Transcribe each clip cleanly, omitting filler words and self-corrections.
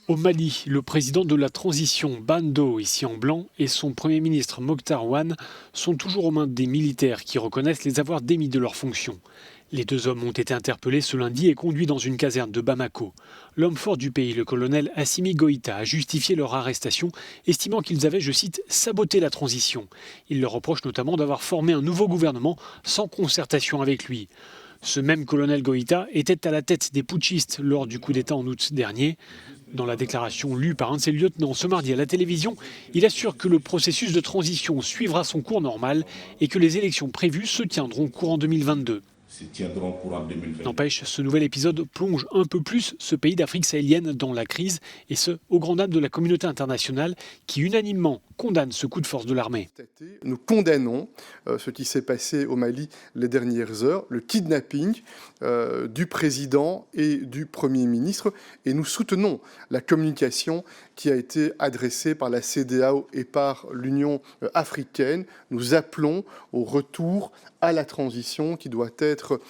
Au Mali, le président de la transition Bando, ici en blanc, et son premier ministre Mokhtar Ouane sont toujours aux mains des militaires qui reconnaissent les avoir démis de leurs fonctions. Les deux hommes ont été interpellés ce lundi et conduits dans une caserne de Bamako. L'homme fort du pays, le colonel Assimi Goïta, a justifié leur arrestation, estimant qu'ils avaient, je cite, saboté la transition. Il leur reproche notamment d'avoir formé un nouveau gouvernement sans concertation avec lui. Ce même colonel Goïta était à la tête des putschistes lors du coup d'État en août dernier. Dans la déclaration lue par un de ses lieutenants ce mardi à la télévision, il assure que le processus de transition suivra son cours normal et que les élections prévues se tiendront courant 2022. N'empêche, ce nouvel épisode plonge un peu plus ce pays d'Afrique sahélienne dans la crise, et ce, au grand dam de la communauté internationale qui unanimement condamne ce coup de force de l'armée. Nous condamnons ce qui s'est passé au Mali les dernières heures, le kidnapping du président et du Premier ministre, et nous soutenons la communication qui a été adressée par la CEDEAO et par l'Union africaine. Nous appelons au retour à la transition qui doit être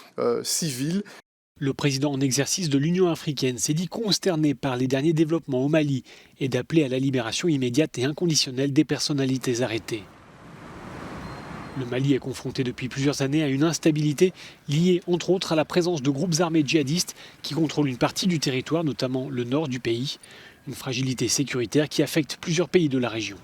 civile. Le président en exercice de l'Union africaine s'est dit consterné par les derniers développements au Mali et d'appeler à la libération immédiate et inconditionnelle des personnalités arrêtées. Le Mali est confronté depuis plusieurs années à une instabilité liée entre autres à la présence de groupes armés djihadistes qui contrôlent une partie du territoire, notamment le nord du pays. Une fragilité sécuritaire qui affecte plusieurs pays de la région.